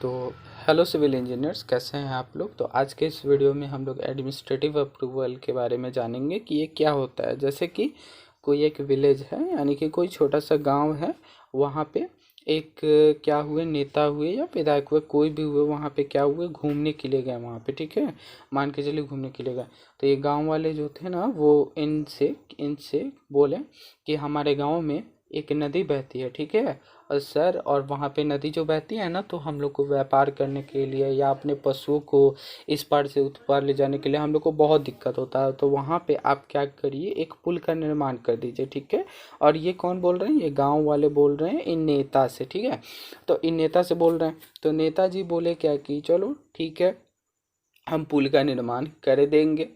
तो hello civil engineers, कैसे हैं आप लोग। तो आज के इस वीडियो में हम लोग एडमिनिस्ट्रेटिव अप्रूवल के बारे में जानेंगे कि ये क्या होता है। जैसे कि कोई एक विलेज है, यानी कि कोई छोटा सा गांव है, वहाँ पे एक क्या हुए, नेता हुए या विधायक हुए, कोई भी हुए, वहाँ पे क्या हुए, घूमने के लिए गए वहाँ पे। ठीक है, मान के चलिए घूमने के लिए गए। तो ये गांव वाले जो थे ना, वो इनसे इनसे बोले कि हमारे गांव में एक नदी बहती है। ठीक है, और सर, और वहाँ पे नदी जो बहती है ना, तो हम लोग को व्यापार करने के लिए या अपने पशुओं को इस पार से उस पार ले जाने के लिए हम लोग को बहुत दिक्कत होता है। तो वहाँ पे आप क्या करिए, एक पुल का निर्माण कर दीजिए। ठीक है, और ये कौन बोल रहे हैं, ये गांव वाले बोल रहे हैं इन नेता से। ठीक है, तो इन नेता से बोल रहे हैं। तो नेताजी बोले क्या कि चलो ठीक है, हम पुल का निर्माण कर देंगे।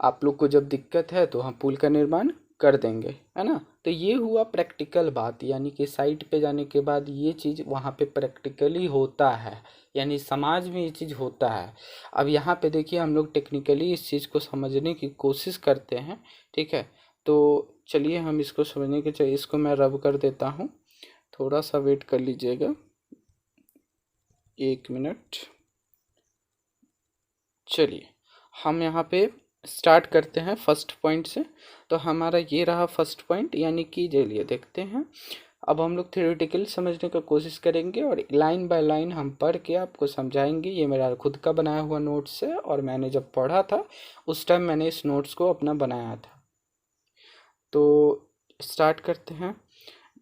आप लोग को जब दिक्कत है तो हम पुल का निर्माण कर देंगे, है ना। तो ये हुआ प्रैक्टिकल बात, यानी कि साइट पे जाने के बाद ये चीज़ वहाँ पे प्रैक्टिकली होता है, यानी समाज में ये चीज़ होता है। अब यहाँ पे देखिए, हम लोग टेक्निकली इस चीज़ को समझने की कोशिश करते हैं। ठीक है, तो चलिए हम इसको समझने के चाहिए, इसको मैं रब कर देता हूँ, थोड़ा सा वेट कर लीजिएगा, 1 मिनट। चलिए हम यहाँ पे स्टार्ट करते हैं फर्स्ट पॉइंट से। तो हमारा ये रहा फर्स्ट पॉइंट, यानी कि चलिए देखते हैं। अब हम लोग थ्योरेटिकली समझने का कोशिश करेंगे और लाइन बाय लाइन हम पढ़ के आपको समझाएंगे। ये मेरा खुद का बनाया हुआ नोट्स है, और मैंने जब पढ़ा था उस टाइम मैंने इस नोट्स को अपना बनाया था। तो स्टार्ट करते हैं।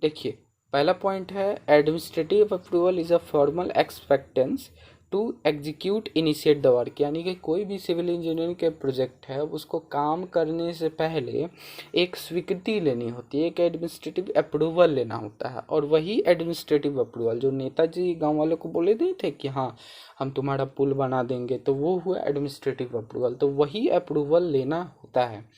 देखिए, पहला पॉइंट है, administrative approval is a formal acceptance to execute initiate the work. यानी कि कोई भी सिविल इंजीनियरिंग के प्रोजेक्ट है, उसको काम करने से पहले एक स्वीकृति लेनी होती है, एक एडमिनिस्ट्रेटिव अप्रूवल लेना होता है। और वही एडमिनिस्ट्रेटिव अप्रूवल जो नेताजी गांव वालों को बोले नहीं थे कि हाँ हम तुम्हारा पुल बना देंगे, तो वो हुआ एडमिनिस्ट्रेटिव अप्रूवल। तो वही अप्रूवल लेना होता है।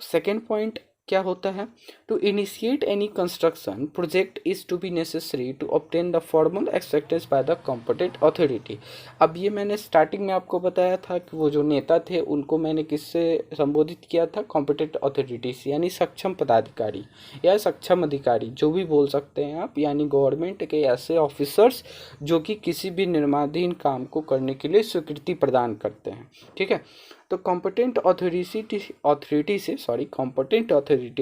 सेकेंड पॉइंट क्या होता है, to initiate any construction project is to be necessary to obtain the formal acceptance by the competent authority. अब ये मैंने स्टार्टिंग में आपको बताया था कि वो जो नेता थे उनको मैंने किससे संबोधित किया था, कॉम्पिटेंट अथॉरिटी से, यानी सक्षम पदाधिकारी या सक्षम अधिकारी, जो भी बोल सकते हैं आप, यानी गवर्नमेंट के ऐसे ऑफिसर्स जो कि किसी भी निर्माणाधीन काम को करने के लिए स्वीकृति प्रदान करते हैं। ठीक है, तो कॉम्पिटेंट अथॉरिटी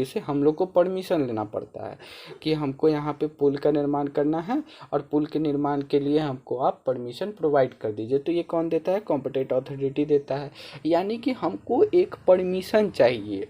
से हम लोग को परमिशन लेना पड़ता है कि हमको यहाँ पे पुल का निर्माण करना है, और पुल के निर्माण के लिए हमको आप परमिशन प्रोवाइड कर दीजिए। तो ये कौन देता है, कॉम्पिटेंट अथॉरिटी देता है। यानी कि हमको एक परमिशन चाहिए।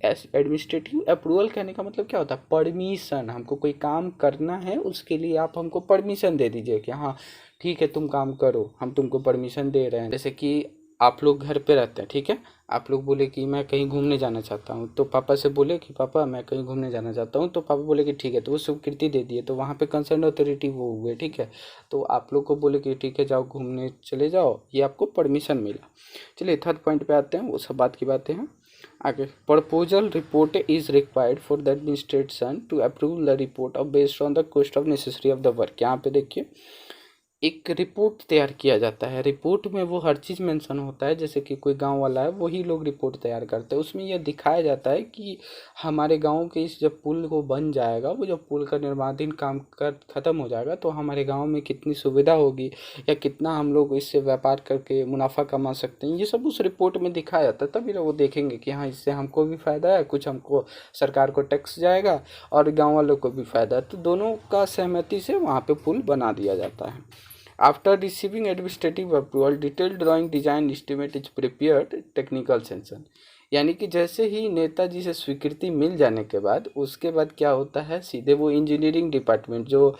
एडमिनिस्ट्रेटिव अप्रूवल कहने का मतलब क्या होता है, परमिशन। हमको कोई काम करना है, उसके लिए आप हमको परमिशन दे दीजिए कि हाँ ठीक है तुम काम करो, हम तुमको परमिशन दे रहे हैं। जैसे कि आप लोग घर पे रहते हैं, ठीक है, आप लोग बोले कि मैं कहीं घूमने जाना चाहता हूँ, तो पापा से बोले कि पापा मैं कहीं घूमने जाना चाहता हूँ, तो पापा बोले कि ठीक है, तो वो स्वीकृति दे दिए, तो वहाँ पे कंसर्न अथॉरिटी वो हुए। ठीक है, तो आप लोग को बोले कि ठीक है जाओ घूमने चले जाओ, ये आपको परमिशन मिला। चलिए थर्ड पॉइंट पे आते हैं, वो सब बात की बातें हैं आगे। Proposal report is required for the administration to approve the report of based on the cost of necessary of the work. यहाँ पे देखिए एक रिपोर्ट तैयार किया जाता है। रिपोर्ट में वो हर चीज़ मेंशन होता है, जैसे कि कोई गांव वाला है वही लोग रिपोर्ट तैयार करते हैं। उसमें यह दिखाया जाता है कि हमारे गांव के इस जब पुल को बन जाएगा, वो जब पुल का निर्माणाधीन काम कर ख़त्म हो जाएगा, तो हमारे गांव में कितनी सुविधा होगी या कितना हम लोग इससे व्यापार करके मुनाफा कमा सकते हैं, ये सब उस रिपोर्ट में दिखाया जाता है। तभी वो देखेंगे कि हाँ इससे हमको भी फ़ायदा है, कुछ हमको सरकार को टैक्स जाएगा और गाँव वालों को भी फ़ायदा है। तो दोनों का सहमति से वहाँ पर पुल बना दिया जाता है। After receiving administrative approval, detailed drawing design estimate is prepared, technical sanction। यानी कि जैसे ही नेताजी से स्वीकृति मिल जाने के बाद उसके बाद क्या होता है, सीधे वो इंजीनियरिंग डिपार्टमेंट जो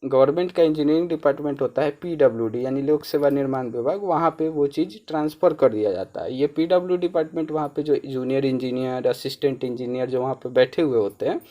गवर्नमेंट का इंजीनियरिंग डिपार्टमेंट होता है, पीडब्ल्यूडी यानी लोक सेवा निर्माण विभाग, वहाँ पे वो चीज़ ट्रांसफ़र कर दिया जाता है। ये पीडब्ल्यू डिपार्टमेंट वहाँ पे जो जूनियर इंजीनियर, असिस्टेंट इंजीनियर जो वहाँ पे बैठे हुए होते हैं,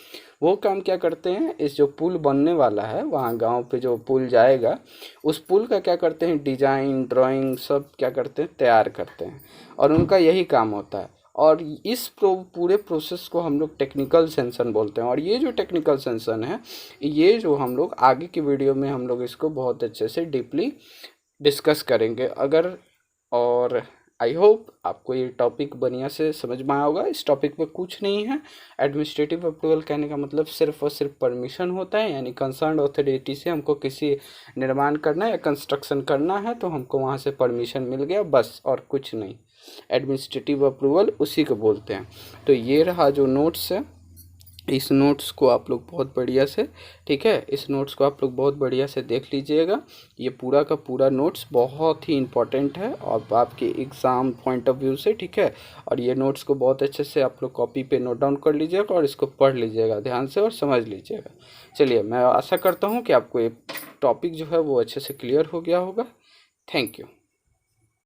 वो काम क्या करते हैं, इस जो पुल बनने वाला है वहाँ गांव पे जो पुल जाएगा, उस पुल का क्या करते हैं, डिजाइन ड्राइंग सब क्या करते हैं, तैयार करते हैं, और उनका यही काम होता है। और इस पूरे प्रोसेस को हम लोग टेक्निकल सेंशन बोलते हैं। और ये जो टेक्निकल सेंशन है, ये जो हम लोग आगे की वीडियो में हम लोग इसको बहुत अच्छे से डीपली डिस्कस करेंगे। अगर और आई होप आपको ये टॉपिक बढ़िया से समझ में आया होगा। इस टॉपिक पे कुछ नहीं है। एडमिनिस्ट्रेटिव अप्रूवल कहने का मतलब सिर्फ और सिर्फ परमिशन होता है, यानी कंसर्न अथॉरिटी से हमको किसी निर्माण करना है या कंस्ट्रक्शन करना है तो हमको वहाँ से परमिशन मिल गया, बस और कुछ नहीं। एडमिनिस्ट्रेटिव अप्रूवल उसी को बोलते हैं। तो ये रहा जो नोट्स है, इस नोट्स को आप लोग बहुत बढ़िया से, ठीक है, इस नोट्स को आप लोग बहुत बढ़िया से देख लीजिएगा। ये पूरा का पूरा नोट्स बहुत ही इम्पोर्टेंट है और आपके एग्ज़ाम पॉइंट ऑफ व्यू से, ठीक है। और ये नोट्स को बहुत अच्छे से आप लोग कॉपी पे नोट डाउन कर लीजिएगा और इसको पढ़ लीजिएगा ध्यान से और समझ लीजिएगा। चलिए, मैं आशा करता हूँ कि आपको ये टॉपिक जो है वो अच्छे से क्लियर हो गया होगा। Thank you.